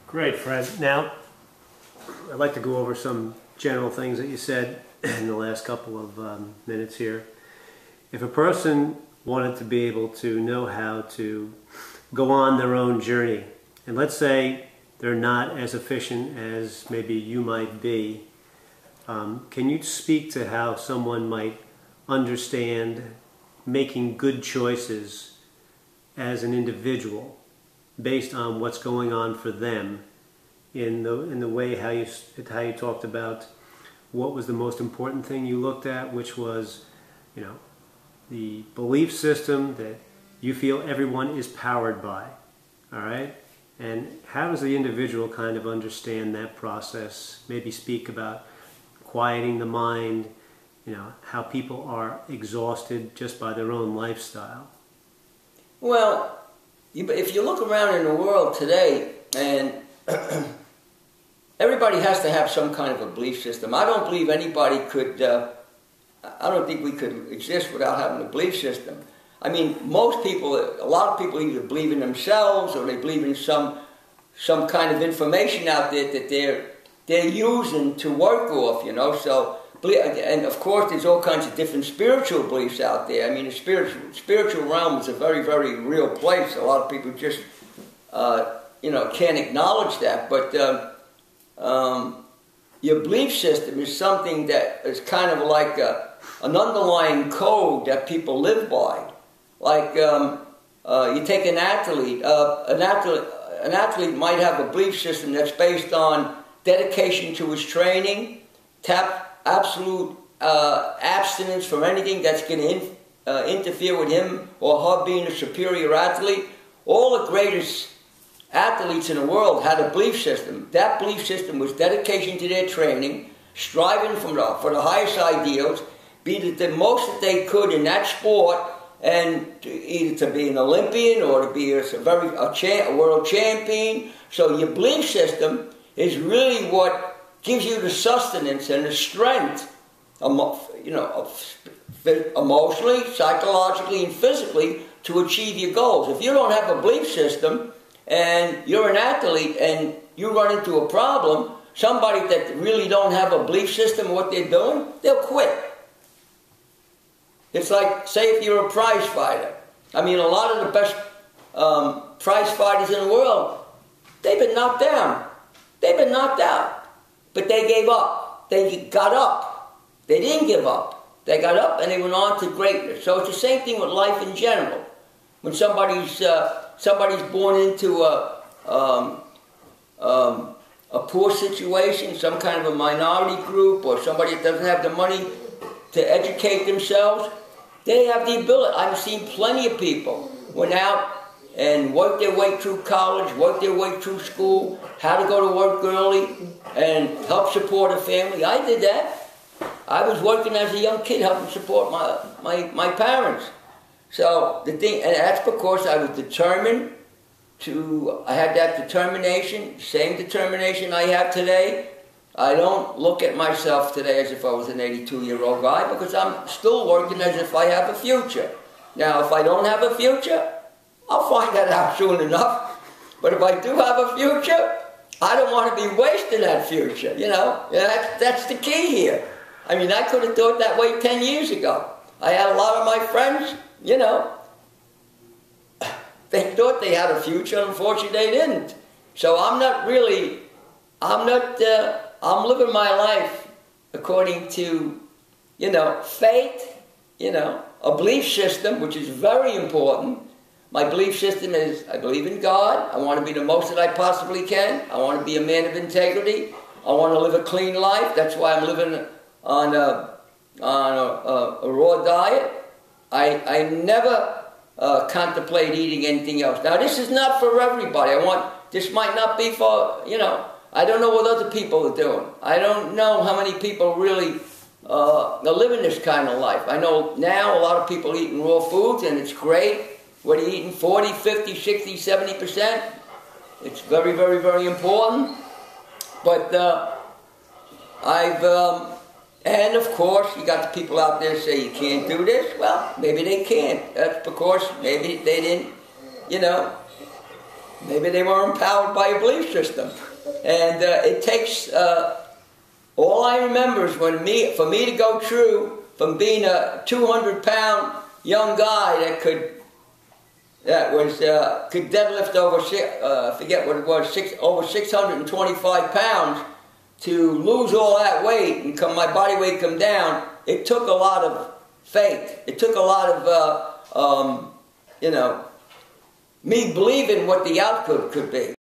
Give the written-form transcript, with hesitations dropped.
Great, Fred. Now, I'd like to go over some general things that you said in the last couple of minutes here. If a person wanted to be able to know how to go on their own journey, and let's say they're not as efficient as maybe you might be, can you speak to how someone might understand making good choices as an individual based on what's going on for them in the way how you talked about what was the most important thing you looked at, which was, you know, the belief system that you feel everyone is powered by, all right? And how does the individual kind of understand that process? Maybe speak about quieting the mind, you know, how people are exhausted just by their own lifestyle. Well, if you look around in the world today, and everybody has to have some kind of a belief system. I don't believe anybody could, I don't think we could exist without having a belief system. I mean, most people, a lot of people either believe in themselves or they believe in some kind of information out there that they're using to work off, you know. So, and of course, there's all kinds of different spiritual beliefs out there. I mean, the spiritual realm is a very, very real place. A lot of people just, you know, can't acknowledge that. But your belief system is something that is kind of like an underlying code that people live by. Like you take an athlete. An athlete might have a belief system that's based on dedication to his training, absolute abstinence from anything that's going to interfere with him or her being a superior athlete. All the greatest athletes in the world had a belief system. That belief system was dedication to their training, striving for the highest ideals, be the most that they could in that sport, and either to be an Olympian or to be a world champion. So your belief system is really what gives you the sustenance and the strength, you know, emotionally, psychologically, and physically to achieve your goals. If you don't have a belief system and you're an athlete and you run into a problem, somebody that really don't have a belief system of what they're doing, they'll quit. It's like, say if you're a prize fighter. I mean, a lot of the best prize fighters in the world, they've been knocked down. They've been knocked out. But they gave up. They got up. They didn't give up. They got up and they went on to greatness. So it's the same thing with life in general. When somebody's born into a poor situation, some kind of a minority group, or somebody that doesn't have the money to educate themselves, they have the ability. I've seen plenty of people went out and worked their way through college, worked their way through school, how to go to work early, and help support a family. I did that. I was working as a young kid helping support my parents. So the thing, and that's because I was determined to, I had that determination, same determination I have today. I don't look at myself today as if I was an 82-year-old guy, because I'm still working as if I have a future. Now, if I don't have a future, I'll find that out soon enough. But if I do have a future, I don't want to be wasting that future, you know. That's the key here. I mean, I could have thought that way 10 years ago. I had a lot of my friends, you know, they thought they had a future, unfortunately they didn't. So I'm living my life according to, you know, faith, you know, a belief system, which is very important. My belief system is, I believe in God. I want to be the most that I possibly can. I want to be a man of integrity. I want to live a clean life. That's why I'm living on a raw diet. I never contemplate eating anything else. Now, this is not for everybody. This might not be for, you know, I don't know what other people are doing. I don't know how many people really are living this kind of life. I know now a lot of people are eating raw foods, and it's great. Whether you're eating 40, 50, 60, 70%, it's very, very, very important. But and of course, you got the people out there say you can't do this. Well, maybe they can't. That's because maybe they didn't, you know, Maybe they were empowered by a belief system. And it takes, all I remember is for me to go through from being a 200-pound young guy that could deadlift over, forget what it was, over 625 pounds, to lose all that weight and my body weight come down. It took a lot of faith. It took a lot of, me believing what the outcome could be.